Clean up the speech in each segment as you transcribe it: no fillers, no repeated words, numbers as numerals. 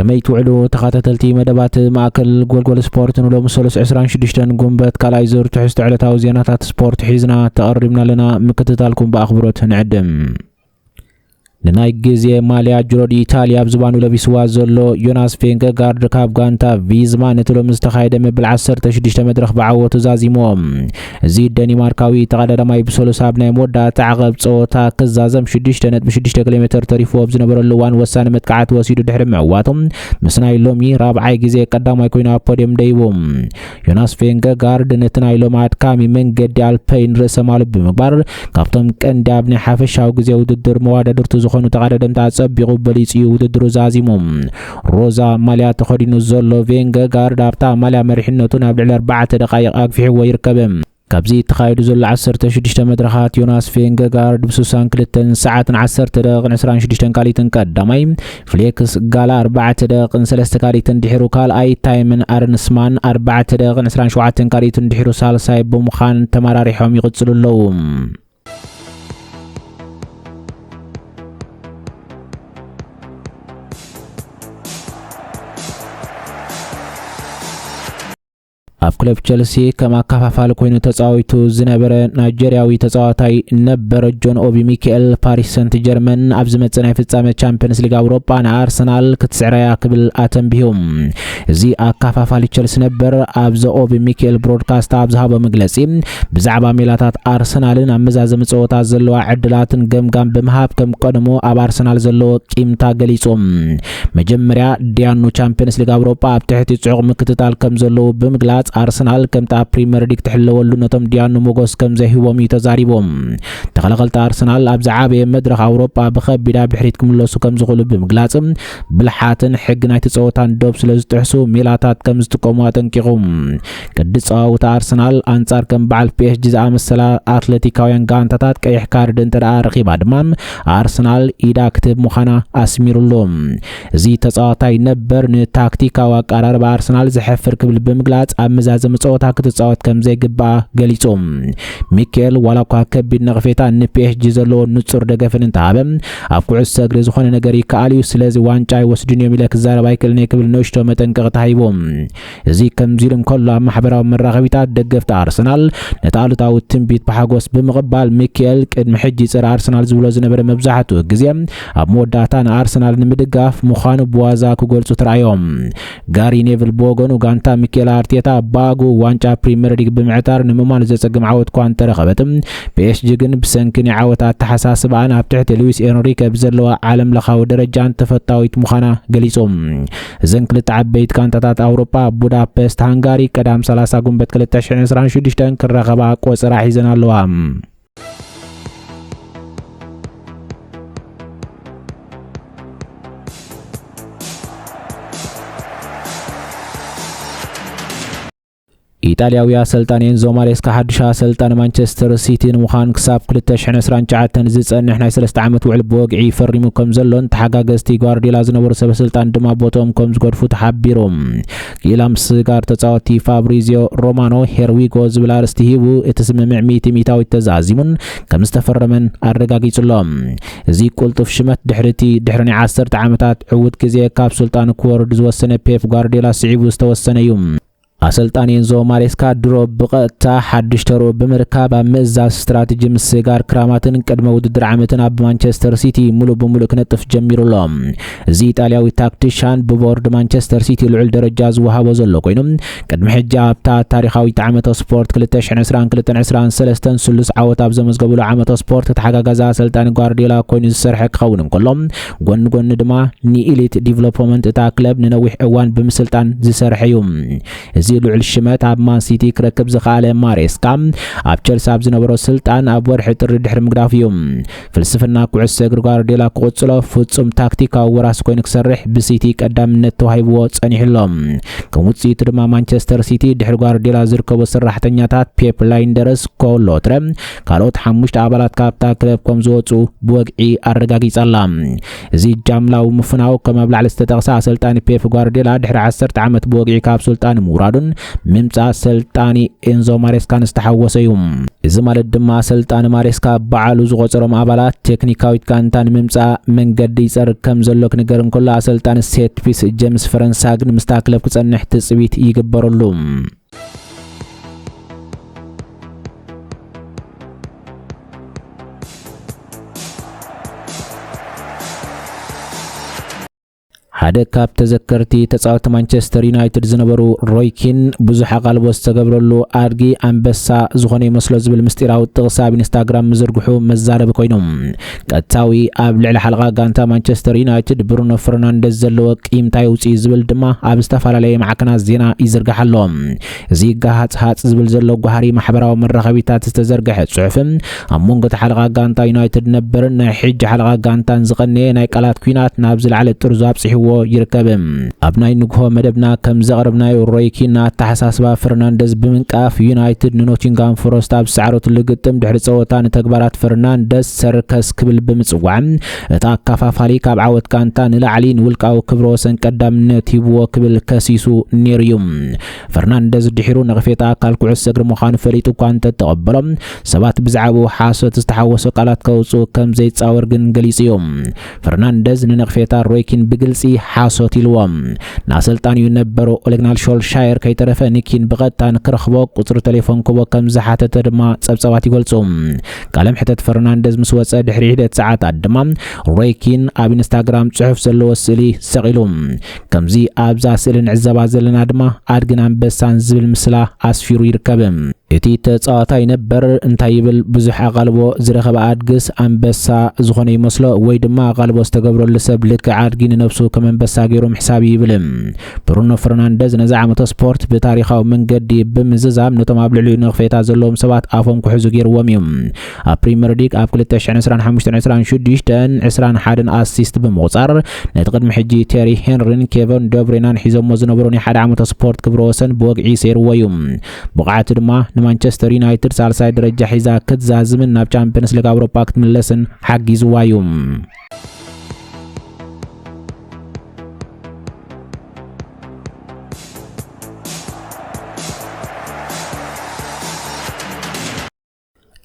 كمي توعدو تخاتلتي مدبات ماكل جول سبورت نلوم سولس 26 جنبت كالايزر تحس على تاوزينات سبورت حيزنا تقربنا لنا مكتتالكم باخبروت نعدم لناي جزيه ماليا جرود إيطاليا بزبانو لبيسوا زلو يوناس فينغارد كاب غانتا فيزما نتلو مستخايده مبل 16 مدرخ بعوتو زازيموم زي دنماركاوي تقدر ما يبسولو سابنا مودا تعقب صوتا كزازم 6 كيلومتر تريفو بزنبرلو وان وسان متقعات وسيدو دحر معواتهم مسناي لومي رابعاي جزيه قداماي كوينا بوديم ديبوم يوناس فينغارد نتناي لومات كامي منجد البين رسمال بمقبر كابتم كندابني حافشاو جزيه وددر مواددرتو خونو تقدم تعصبيقو بليصيو وددرو زازيموم روزا ماليا تخدينو زولو فينغارد ابتا ماليا مرحنتو نابل 4 دقائق اكفي ويركبم كابزي تخايدو زل 16 مدرخات يوناس فينغارد بسوسان كلتن ساعات 10 دقائق 26 كاليتن قداماي فليكس غالا 4 دقائق 3 كاليتن دحرو كال اي تايمن ارنسمان 4 دقائق 27 كاليتن دحرو سالساي بمخان تماراريحهم يقصلولهم አፍ ክለብ ቸልሲ ከማካፋፋል ኮይኑ ተጻዋይቱ ዝነበረ ናይጄሪያዊ ተጻዋታይ ነበር ጆን ኦቢ ሚካኤል ፓሪስ ሰንት ጀርመን ኣብ ዝመጽናይ ፍጻመ ቻምፒየንስ ሊግ አውሮፓ አርሰናል ክትስዕረያ ክብል አተንቢሁም እዚ አካፋፋል ቸልሲ ነበር ኣብ ዘ ኦቢ ሚካኤል ብሮድካስት ኣብ ዝሃበ መግለጺ ብዛዕባ ሜላታት አርሰናልን አመዛዘም ጸወታ ዘለዋ ዕድላትን ገምጋም በመሃብ ከም ቀድሞ ኣብ አርሰናል ዘሎ ቂምታ ገሊጾም መጀመሪያ ዲያኑ ቻምፒየንስ ሊግ አውሮፓ ኣብ ትሕቲ ጽዑቕ ምክትታል ከም ዘሎ በመግላጽ አርሰናል ከምታ ፕሪሚየር ሊግ ተሕለወሉ ነቶም ዲያኑ ሞጎስ ከም ዘሂቦም ተዛሪቦም ተኸለኸልታ አርሰናል ኣብ ዝዓበ መድረኽ አውሮፓ በኸቢዳ ብሕሪት ክምለሱ ከም ዝኽእሉ ብምግላጽ ብልሓትን ሕግ ናይቲ ጸወታን ዶብ ስለዝጥሕሱ ሜላታት ከም ዝጥቀሙ አጠንቂቖም ቅዲ ጸወታ አርሰናል አንጻር ከም በዓል ፒኤስጂ ዝኣመሰላ አትሌቲካውያን ጋንታታት ቀይሕ ካርድ እንተደኣ ረኺባ ድማ አርሰናል ኢዳ ክትብ ምዃና ኣስሚሩሎም እዚ ተጻዋታይ ነበር ንታክቲካዊ ኣቀራርባ አርሰናል ዝሕፍር ክብል ብምግላጽ አመዛዘም ጸወታ ክትጻወት ከም ዘይግባ ገሊጾም ሚካኤል ዋላኳ ከቢድ ነቕፌታ ንፒኤስጂ ዘሎ ንጹር ደገፍን እንተሃበ ኣብ ኩዕሶ እግሪ ዝኾነ ነገር ይከኣልዩ ስለዚ ዋንጫ ይወስድን የሚል ክዛረብ ኣይክእልን ክብል ንእሽቶ መጠንቀቕ ተሂቦም እዚ ከምዚኢሉ እንከሎ ኣብ ማሕበራዊ መራኸቢታት ደገፍቲ አርሰናል ነቲ ኣሉታዊ ትንቢት ብሓጎስ ብምቕባል ሚካኤል ቅድሚ ሕጂ ፀረ አርሰናል ዝብሎ ዝነበረ መብዛሕትኡ ግዜ ኣብ መወዳእታ ንአርሰናል ንምድጋፍ ምዃኑ ብዋዛ ክገልጹ ተራእዮም ጋሪ ኔቭል ቦጎኑ ጋንታ ሚካኤል አርቴታ ባጉ ዋንጫ ፕሪሚየር ሊግ ብምዕታር ንምማል ዘጸግም ዓወት ኳ እንተረኸበትም ፒኤስጂ ግን ብሰንኪ ዓወት ኣተሓሳስባን ኣብ ትሕቲ ሉዊስ ኤንሪኬ ብዘለዋ ዓለም ለኻዊ ደረጃን ተፈታዊት ምዃና ገሊጾም እዘን ክልተ ዓበይቲ ጋንታታት ኣውሮፓ ቡዳፔስት ሃንጋሪ ቀዳም 30 ጉንበት 2026 ክረኸባ ቆጽራ ሒዘን ኣለዋ ኢጣሊያዊ አሰልጣኝ ኤንዞ ማሬስካ ሓድሽ አሰልጣኝ ማንቸስተር ሲቲ ንምዃን ክሳብ 2029 ዝጸንሕ ናይ 3 ዓመት ውዕል ብወግዒ ፈሪሙ ከም ዘሎን ተሓጋገዝቲ ጓርዲዮላ ዝነበሩ ሰበስልጣን ድማ ቦቶም ከም ዝገድፉ ተሓቢሮም ጊላምስ ጋር ተጻዋቲ ፋብሪዚዮ ሮማኖ ሄርዊጎ ዝብል ኣርእስቲ ሂቡ እቲ ስምምዕ ሚእታዊ ተዛዚሙን ከም ዝተፈረመን ኣረጋጊጹሎም እዚ ቁልጡፍ ሽመት ድሕሪ 10 ዓመታት ዕውት ግዜ ካብ ስልጣኑ ክወርድ ዝወሰነ ፔፕ ጓርዲዮላ ስዒቡ ዝተወሰነ እዩ አሰልጣኝ ኤንዞ ማሬስካ ድሮ በቀጥታ ሓድሽ ተሮ በመርካብ አመዛዝ ስትራቴጂ ምስጋር ክራማትን ቀድመ ውድድር ዓመትን ኣብ ማንቸስተር ሲቲ ሙሉ በሙሉ ክነጥፍ ጀሚሩሎም እዚ ኢጣሊያዊ ታክቲሻን በቦርድ ማንቸስተር ሲቲ ልዑል ደረጃ ዝወሃቦ ዘሎ ኮይኑ ቀድመ ሕጂ ኣብታ ታሪኻዊት ዓመት ስፖርት 2022-2023 ስሉስ ዓወት ኣብ ዘመዝገበሉ ዓመት ስፖርት ተሓጋጋዛ አሰልጣኝ ጓርዲዮላ ኮይኑ ዝሰርሐ ክኸውን እንከሎም ጎን ድማ ንኢሊት ዲቨሎፕመንት እታ ክለብ ንነዊሕ እዋን ብምስልጣን ዝሰርሐ እዩ እዚ ልዑል ሽመት ኣብ ማን ሲቲ ክረክብ ዝኻለ ማሬስካ ኣብ ቸልሲ ኣብ ዝነበሮ ስልጣን ኣብ ወርሒ ጥሪ ድሕሪ ምግዳፍ እዩ ፍልስፍና ኩዕሶ እግሪ ጓርዲዮላ ክቕጽሎ ፍጹም ታክቲካዊ ወራስ ኮይኑ ክሰርሕ ብሲቲ ቀዳምነት ተዋሂብዎ ጸኒሕሎም ከም ውጽኢት ድማ ማንቸስተር ሲቲ ድሕሪ ጓርዲዮላ ዝርከቡ ሰራሕተኛታት ፔፕ ላይንደርስ ኮሎትረ ካልኦት 5 ኣባላት ካብታ ክለብ ከም ዝወጹ ብወግዒ ኣረጋጊጻላ እዚ ጃምላዊ ምፍናው ከም ኣብ ላዕሊ ዝተጠቕሰ ኣሰልጣኝ ፔፕ ጓርዲዮላ ድሕሪ 10 ዓመት ብወግዒ ካብ ስልጣን ምውራዱን እውን ምምጻእ ሰልጣኒ ኤንዞ ማሬስካን ዝተሓወሰ እዩ እዚ ማለት ድማ ሰልጣኒ ማሬስካ በዓሉ ዝቆፀሮም ኣባላት ቴክኒካዊት ጋንታን ምምጻእ መንገዲ ይጸርግ ከም ዘሎ ክነገር እንከሎ ሰልጣኒ ሴት ፒስ ጄምስ ፈረንሳ ግን ምስታ ክለብ ክጸንሕ ትጽቢት ይግበረሉ ሓደ ካብ ተዘከርቲ ተጻወተ ማንቸስተር ዩናይትድ ዝነበሩ ሮይ ኪን ብዙሕ ኣቓልቦ ዝተገብረሉ ኣድጊ ኣንበሳ ዝኾነ ይመስሎ ዝብል ምስጢራዊ ጥቕሲ ኣብ ኢንስታግራም ዝርግሑ መዛረቢ ኮይኖም ቀጥታዊ ኣብ ልዕሊ ሓልቓ ጋንታ ማንቸስተር ዩናይትድ ብሩኖ ፈርናንደዝ ዘለዎ ቂምታ ይውፅእ ዝብል ድማ ኣብ ዝተፈላለየ ማዕከናት ዜና ይዝርጋሕ ኣሎ እዚ ጋሃጽ ዝብል ዘሎ ጓሃሪ ማሕበራዊ መራኸቢታት ዝተዘርግሐ ጽሑፍ ኣብ መንጎ ሓልቓ ጋንታ ዩናይትድ ነበርን ናይ ሕጂ ሓልቓ ጋንታን ዝቐነየ ናይ ቃላት ኩናት ናብ ዝለዓለ ጥርዙ ኣብጽሒዎ ይርከብ ኣብ ናይ ንግሆ መደብና ከም ዘቕርብናዮ ሮይ ኪን ተሓሳስባ ፈርናንደዝ ብምንቃፍ ዩናይትድ ንኖቲንጋም ፎረስት ኣብ ሰዓረቱ ልግጥም ድሕሪ ጸወታ ንተግባራት ፈርናንደዝ ሰርከስ ክብል ብምጽዋዕ እታ ኣካፋፋሊ ካብ ዓወት ጋንታ ንላዕሊ ንውልቃዊ ክብረ ወሰን ቀዳምነት ሂብዎ ክብል ከሲሱ ነይሩ እዩ ፈርናንደዝ ድሒሩ ነቕፌታ ኣካል ኩዕሶ እግሪ ምዃኑ ፈሊጡ እኳ እንተተቐበሎም ሰባት ብዛዕባኡ ሓሶት ዝተሓወሶ ቃላት ከውፅኡ ከም ዘይጻወር ግን ገሊጹ እዩ ፈርናንደዝ ንነቕፌታ ሮይ ኪን ብግልጺ ሓሶት ኢልዎም ናሰልጣን ነበሩ ኦሌግናር ሾልሻየር ከይተረፈ ንኪን ብቐጥታ ንክረኽቦ ቁጽሪ ቴሌፎን ክቦ ከም ዝሓተተ ድማ ጸብጸባት ይገልጹ ቃለም ሕተት ፈርናንደዝ ምስ ወፀ ድሕሪ ሂደት ሰዓታት ድማ ሮይ ኪን ኣብ ኢንስታግራም ጽሑፍ ዘለዎ ስእሊ ሰቂሉ ከምዚ ኣብዛ ስእሊ ንዕዘባ ዘለና ድማ ኣድግን ኣንበሳን ዝብል ምስላ ኣስፊሩ ይርከብ እቲ ተጻዋታይ ነበር እንታይ ይብል ብዙሕ ኣቓልቦ ዝረኸበ ኣድግስ ኣንበሳ ዝኾነ ይመስሎ ወይ ድማ ኣቓልቦ ዝተገብረሉ ሰብ ልክ ኣድጊ ንነፍሱ ከም ኣንበሳ ገይሮም ሕሳብ ይብል ብሩኖ ፈርናንደዝ ነዚ ዓመተ ስፖርት ብታሪኻዊ መንገዲ ብምዝዛም ነቶም ኣብ ልዕሊኡ ነቕፌታ ዘለዎም ሰባት ኣፎም ክሕዙ ገይርዎም እዮም ኣብ ፕሪምየር ሊግ ኣብ 2025-26 21 ኣሲስት ብምቑጻር ነቲ ቅድሚ ሕጂ ቴሪ ሄንሪን ኬቨን ዶብሬናን ሒዞሞ ዝነበሩ ናይ ሓደ ዓመተ ስፖርት ክብረ ወሰን ብወግዒ ሰይርዎ እዩ ብቕዓቱ ድማ ንማንቸስተር ዩናይትድ ሳልሳይ ደረጃ ሒዛ ክትዛዝምን ናብ ቻምፒየንስ ሊግ ኣውሮፓ ክትምለስን ሓጊዝዋ እዩ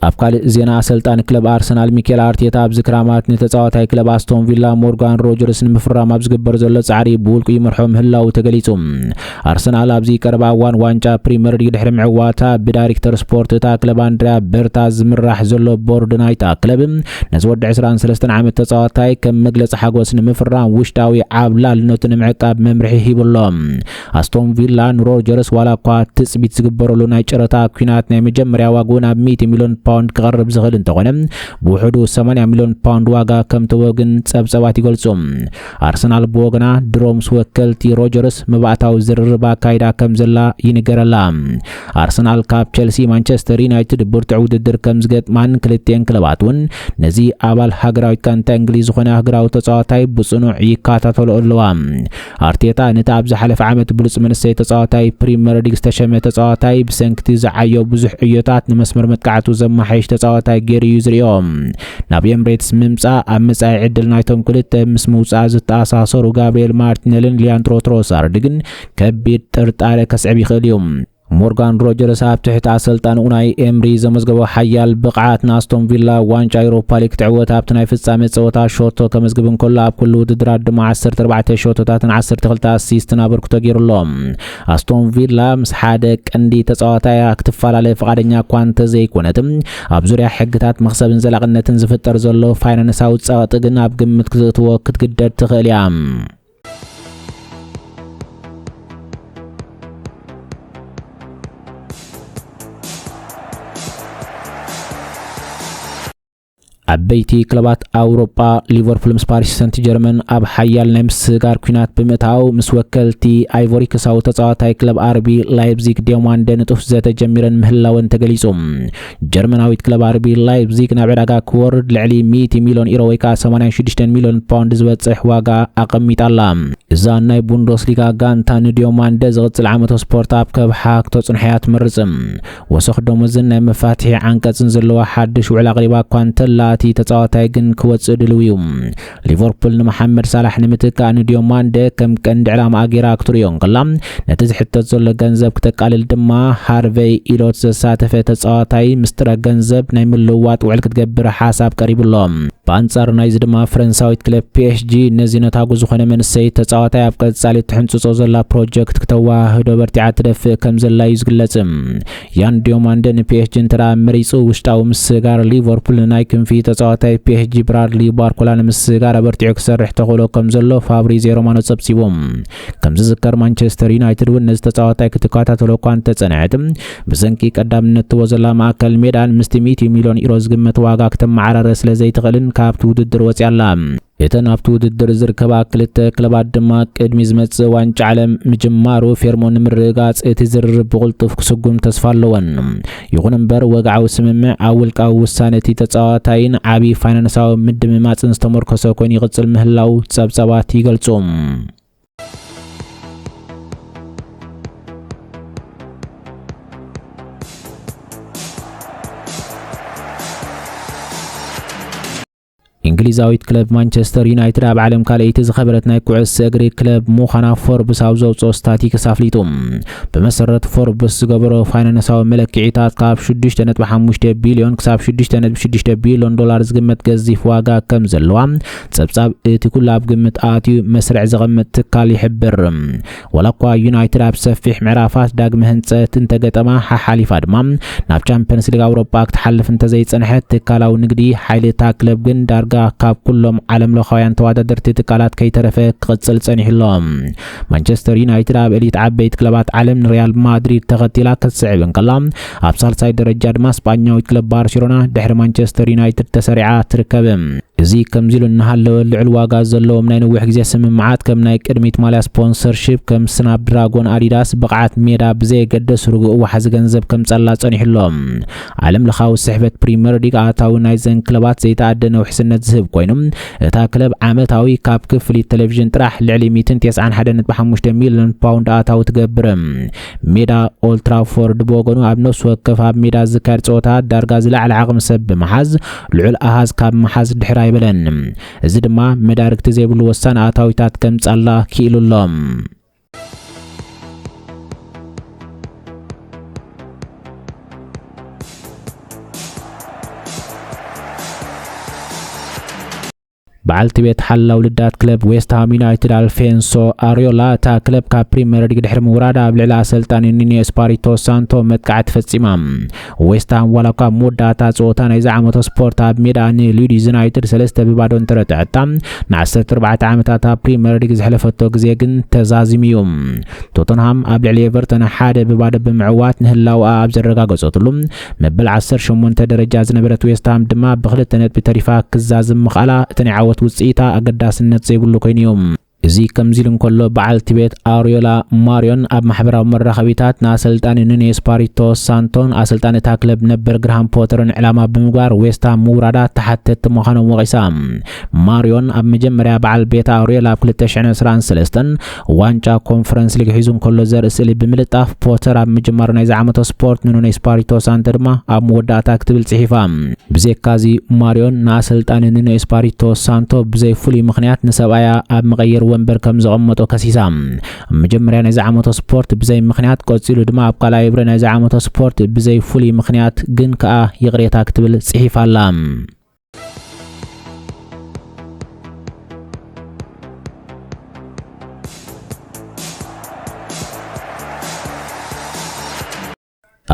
ኣብ ካልእ ዜና አሰልጣኝ ክለብ አርሰናል ሚኬል አርቴታ ኣብ ዝክራማት ንተጻዋታይ ክለብ አስቶን ቪላ ሞርጋን ሮጀርስ ንምፍራም ኣብ ዝግበር ዘሎ ጻዕሪ ብውልቁ ይመርሖ ምህላው ተገሊጹ አርሰናል ኣብዚ ቀረባ ዋንጫ ፕሪሚየር ሊግ ድሕሪ ምዕዋታ ብዳይሬክተር ስፖርት እታ ክለብ አንድሪያ በርታ ዝምራሕ ዘሎ ቦርድ ናይታ ክለብ ነዚ ወዲ 23 ዓመት ተጻዋታይ ከም መግለጽ ሓጎስ ንምፍራም ውሽጣዊ ዓብላልነቱ ንምዕቃብ መምርሒ ሂብሎም አስቶን ቪላ ሮጀርስ ዋላኳ ትጽቢት ዝግበረሉ ናይ ጨረታ ኩናት ናይ መጀመርያ ዋጋውን ኣብ 100 ሚሊዮን ፓውንድ ክቐርብ ዝኽእል እንተኾነ ብውሕዱ 80 ሚሊዮን ፓውንድ ዋጋ ከም ተወግን ጸብጸባት ይገልጹ አርሰናል ብወግና ድሮምስ ወከልቲ ሮጀርስ መባእታዊ ዝርርብ ኣካይዳ ከም ዘላ ይንገረላ አርሰናል ካብ ቸልሲ ማንቸስተር ዩናይትድ ብርቱዕ ውድድር ከም ዝገጥማን ክልቲአን ክለባት እውን ነዚ ኣባል ሃገራዊት ጋንታ እንግሊዝ ዝኾነ ሃገራዊ ተጻዋታይ ብጽኑዕ ይከታተሉ ኣለዋ አርቴታ ነቲ ኣብ ዝሓለፈ ዓመት ብሉጽ መንሰይ ተጻዋታይ ፕሪሚየር ሊግ ዝተሸመ ተጻዋታይ ብሰንክቲ ዝዓዮ ብዙሕ ዕዮታት ንመስመር መጥቃዕቱ ማሐሽ ተጻዋታይ ገይሩ ዝሪኦም ናብ ኤምሬትስ ምምጻእ ኣብ መጻኢ ዕድል ናይቶም ክልተ ምስ ምውጻእ ዝተኣሳሰሩ ጋብሪኤል ማርቲኔልን ሊያንድሮ ትሮሳርድ ግን ከቢድ ጥርጣሬ ከስዕብ ይኽእል እዩ ሞርጋን ሮጀርስ ኣብ ትሕቲ ኣሰልጣን ኡናይ ኤምሪ ዘመዝገበ ሓያል ብቕዓት ናስቶን ቪላ ዋንጫ ኤውሮፓ ሊግ ትዕወት ኣብቲ ናይ ፍጻመ ጸወታ ሾቶ ከመዝግብን ከሎ ኣብ ኩሉ ውድድራት ድማ 14 ሾቶታትን 12 ኣሲስትን ኣበርክቶ ገይሩሎም ኣስቶን ቪላ ምስ ሓደ ቀንዲ ተጻዋታይ ክትፈላለየ ፈቃደኛ እኳ እንተዘይኮነትም ኣብ ዙርያ ሕግታት መኽሰብን ዘላቕነትን ዝፍጠር ዘሎ ፋይናንሳዊ ጸቕጢ ግን ኣብ ግምት ክትእትዎ ክትግደድ ትኽእል እያ አበይቲ ክለባት አውሮፓ ሊቨርፑል ምስ ፓሪስ ሰንት ጀርመን ኣብ ሓያል ናይ ምስጋር ኩናት ብምእታው ምስ ወከልቲ አይቮሪ ኮስት ተጻዋታይ ክለብ አርቢ ላይፕዚግ ዲያማንደ ንጡፍ ዘተጀሚረን ምህላውን ተገሊጹ ጀርመናዊት ክለብ አርቢ ላይፕዚግ ናብ ዕዳጋ ክወርድ ልዕሊ 100 ሚሊዮን ዩሮ ወይ 86 ሚሊዮን ፓውንድ ዝበጽሕ ዋጋ ኣቐሚጣላ እዛ ናይ ቡንደስሊጋ ጋንታ ንዲያማንደ ዝቕጽል ዓመት ስፖርት ኣብ ከብሓ ክተጽንሐያ ትመርጽ ወሰኽ ደሞዝን ናይ መፋትሒ ዓንቀጽን ዘለዋ ሓድሽ ውዕል ኣቕሪባ እኳ እንተላ እቲ ተጻዋታይ ግን ክወጽእ ድልው እዩ ሊቨርፑል ንመሐመድ ሳላሕ ንምትካእ ንዲዮማንደ ከም ቀንዲ ዕላማ ኣገይራ ክትሪኦ ከላ ነቲ ዝሕተት ዘሎ ገንዘብ ክተቃልል ድማ ሃርቬይ ኢሎት ዘሳተፈ ተጻዋታይ ምስጥረ ገንዘብ ናይ ምልውዋጥ ውዕል ክትገብር ሓሳብ ቀሪብሎም በአንጻር ናይዚ ድማ ፈረንሳዊት ክለብ PSG ነዚ ነታጉ ዝኾነ መንሰይ ተጻዋታይ ኣብ ቀጻሊ ትሕንጽጾ ዘላ ፕሮጀክት ክተዋህዶ በርቲዓ ትደፍእ ከም ዘላ እዩ ዝግለጽ ያን ዲዮማንደ ንPSG እንተራ መሪጹ ውሽጣዊ ምስጋር ሊቨርፑል ናይ ክንፊ ተጻዋታይ PSG ብራድሊ ባርኮላ ንምስጋር በርቲዑ ክሰርሕ ተኽእሎ ከም ዘሎ ፋብሪዚዮ ሮማኖ ጸብጺቦም ከም ዝዝከር ማንቸስተር ዩናይትድ እውን ነዚ ተጻዋታይ ክትከታተሎ እኳ እንተጸንዐት ብሰንኪ ቀዳምነት ትወዘላ ማእከል ሜዳን 500 ሚልዮን ዩሮ ዝግመት ዋጋ ከተመዓራረ ስለ ዘይትኽእልን ካብቲ ውድድር ወጽያላ እተን ኣብቲ ውድድር ዝርከባ ክልተ ክለባት ድማ ቅድሚ ዝመጽእ ዋንጫ ዓለም ምጅማሩ ፌርሞን ንምርጋጽ እቲ ዝርርብ ብቕልጡፍ ክስጉም ተስፋ ኣለወን ይኹን እምበር ወግዓዊ ስምምዕ ኣብ ውልቃዊ ውሳነ እቲ ተጻዋታይን ዓቢ ፋይናንሳዊ ምድምማጽን ዝተመርኮሰ ኮይኑ ይቕጽል ምህላው ጸብጸባት ይገልጹ እንግሊዛዊት ክለብ ማንቸስተር ዩናይትድ ኣብ ዓለም ካልአይቲ ዝኸበረት ናይ ኩዕሶ እግሪ ክለብ ምዃና ፎርብስ ኣብ ዘውፅኦ ስታቲክስ ኣፍሊጡ ብመሰረት ፎርብስ ዝገበሮ ፋይናንሳዊ መለክዒታት ካብ 6.5 ቢልዮን ክሳብ 6.6 ቢልዮን ዶላር ዝግመት ገዚፍ ዋጋ ከም ዘለዋ ጸብጻብ እቲ ኩሉ ኣብ ግምት ኣትዩ መስርዕ ዘቐምጥ ትካል ይሕብር ወላኳ ዩናይትድ ኣብ ሰፊሕ ምዕራፋት ዳግመ ህንጸት እንተገጠማ ሓሓሊፋ ድማ ናብ ቻምፒየንስ ሊግ ኣውሮፓ ክትሓልፍ እንተዘይጸንሐት ትካላዊ ንግዲ ሓይልታ ክለብ ግን ዳርጋ ካብ ኩሎም ዓለም ለኻውያን ተወዳደርቲ ትካላት ከይተረፈ ክቕጽል ጸኒሕሎም ማንቸስተር ዩናይትድ ኣብ ኤሊት ዓበይቲ ክለባት ዓለም ሪያል ማድሪድ ተኸቲላ ክትስዕብ እንከላ ኣብ ሳልሳይ ደረጃ ድማ ስፓኛዊት ክለብ ባርሴሎና ድሕሪ ማንቸስተር ዩናይትድ ተሰሪዓ ትርከብ እዚ ከምዚሉ እናሃለወ ልዕል ዋጋ ዘለዎም ናይ ነዊሕ ግዜ ስምምዓት ከም ናይ ቅድሚት ማልያ ስፖንሰርሺፕ ከም ስናፕ ድራጎን ኣዲዳስ ብቕዓት ሜዳ ብዘይገደስ ርጉእ ዋሕዚ ገንዘብ ከም ጸላ ጸኒሕሎም ዓለም ለኻዊ ስሕበት ፕሪምየር ሊግ ኣታዊ ናይ ዘን ክለባት ዘይተኣደነ ውሕስነት ዝህብ ኮይኑ እታ ክለብ ዓመታዊ ካብ ክፍሊት ቴሌቪዥን ጥራሕ ልዕሊ 191.5 ሚልዮን ፓውንድ ኣታዊ ትገብር ሜዳ ኦልድ ትራፎርድ ብወገኑ ኣብ ነፍሲ ወከፍ ኣብ ሜዳ ዝካየድ ጸወታ ዳርጋ ዝለዓለ ዓቕሚ ሰብ ብምሓዝ ልዑል ኣሃዝ ካብ መሓዝ ድሕራ ይበለን እዚ ድማ መዳርክቲ ዘይብሉ ወሳነ ኣታዊታት ከም ጻላ ክኢሉሎም بعلت بيت حلا ولدات كلب ويست هام يونايتد الفينسو أريولا تا كلب كا بريمير ليج دحر مورادا بلعلا سلطان نيني اسباريتو سانتو متقعد فصيمام ويست هام ولا كا مودا تا صوتا ناي زعمتو سبورت اب ميدان ليدز يونايتد 3 ببادون ترتعتا نا 14 ዓመታት بريمير ليج زحلفتو غزي ግን ተዛዚሚዮም ቶተንሃም ኣብ ልዕሊ ኤቨርተን ሓደ በባዶ ብምዕዋት ንህላው ኣብ ዘረጋገጸትሉ መበል 18 ደረጃ ዝነበረት ዌስት ሃም ድማ ብኽልተ ነጥቢ ተሪፋ ክዛዝም ምኽኣላ ተንዓወት ውጽኢታ ኣገዳስነት ዘይብሉ ኮይኖም እዚ ከምዚልን ኮሎ በዓልቲ ቤት አሪዮላ ማሪዮን ኣብ ማሕበራዊ መራኸቢታት ናሰልጣን ኑኒ ኤስፓሪቶ ሳንቶን አሰልጣን እታ ክለብ ነበር ግራሃም ፖተርን ዕላማ ብምግባር ዌስት ሃም ሙራዳ ተሓተት ምዃኖም ወቂሳ ማሪዮን ኣብ መጀመርያ በዓል ቤት አሪዮላ ኣብ 2023 ዋንጫ ኮንፈረንስ ሊግ ሒዙን ኮሎ ዘርኢ ስእሊ ብምልጣፍ ፖተር ኣብ መጀመር ናይ ዝዓመቶ ስፖርት ኑኒ ኤስፓሪቶ ሳንቶ ድማ ኣብ መወዳእታ ክትብል ጽሒፋ ብዘካዚ ማሪዮን ናሰልጣን ኑኒ ኤስፓሪቶ ሳንቶ ብዘይ ፍሉይ ምኽንያት ንሰብኣያ ኣብ መቀየር ወንበር ከም ዘቀመጦ ከሲሳ መጀመርያ ናይ ዝዓመቶ ስፖርት ብዘይ ምኽንያት ቆጽሉ ድማ ኣብ ቃላይ ብረ ናይ ዝዓመቶ ስፖርት ብዘይ ፍሉይ ምኽንያት ግን ከኣ ይቅሬታ ክትብል ጽሒፋላ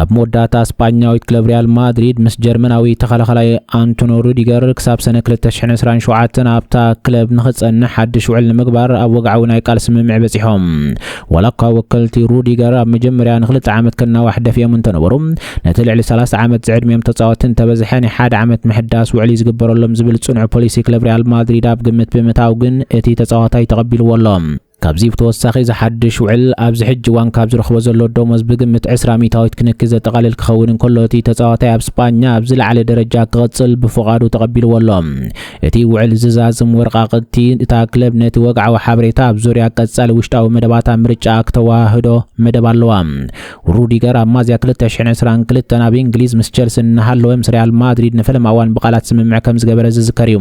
ኣብ ሞዳታ ስፓኛዊት ክለብ ሪያል ማድሪድ ምስ ጀርመናዊ ተኸላኸላይ አንቶኒዮ ሩዲገር ክሳብ ሰነ 2027 ኣብታ ክለብ ንኽጸንሕ ሓድሽ ውዕል ንምግባር ኣብ ወግዓዊ ናይ ቃል ስምምዕ በጺሖም ወላኳ ወከልቲ ሩዲገር ኣብ መጀመርያ ን2 ዓመት ከናዋሕ ደፊኦም እንተነበሩ ነቲ ልዕሊ 30 ዓመት ዝዕድሚኦም ተጻወትን ተበዝሐን 1 ዓመት ምሕዳስ ውዕሊ ዝግበረሎም ዝብል ጽኑዕ ፖሊሲ ክለብ ሪያል ማድሪድ ኣብ ግምት ብምታው ግን እቲ ተጻዋታይ ተቐቢልዎሎም ካብዚ ብተወሳኺ ዝሓድሽ ውዕል ኣብዚ ሕጂ እዋን ካብ ዝረኽቦ ዘሎ ደሞዝ ብግምት 20 ሚታዊት ክንክን ዘጠቓልል ክኸውን እንከሎ እቲ ተጻዋታይ ኣብ ስፓኛ ኣብ ዝለዓለ ደረጃ ክቕጽል ብፍቓዱ ተቐቢልዎ ኣሎ። እቲ ውዕል ዝዛዝም ወርቃቕቲ እታ ክለብ ነቲ ወግዓዊ ሓበሬታ ኣብ ዙርያ ቀጻሊ ውሽጣዊ መደባታ ምርጫ ክተዋህዶ መደብ ኣለዋ። ሩዲገር ኣብ ሚያዝያ 2022 ኣብ እንግሊዝ ምስ ቸልሲ እናሃለወ ምስ ሪያል ማድሪድ ንፈለማ እዋን ብቓላት ስምምዕ ከም ዝገበረ ዝዝከር እዩ።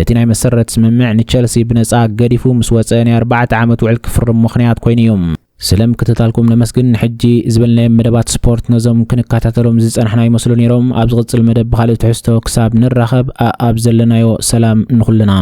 እቲ ናይ መሰረት ስምምዕ ንቸልሲ ብነጻ ገዲፉ ምስ ወፀ ናይ 4 ዓመት ውዕል ክፍርም ምኽንያት ኮይኑ እዩ። سلام كتتالكم نمسكن حجي زبلنا مدبات سبورت نظم كنكاتاتلهم زيصنحنا يمسلو نيروم ابز قصل مدب بخالي تحستو كساب نرخب ابزلنا يو سلام نخلنا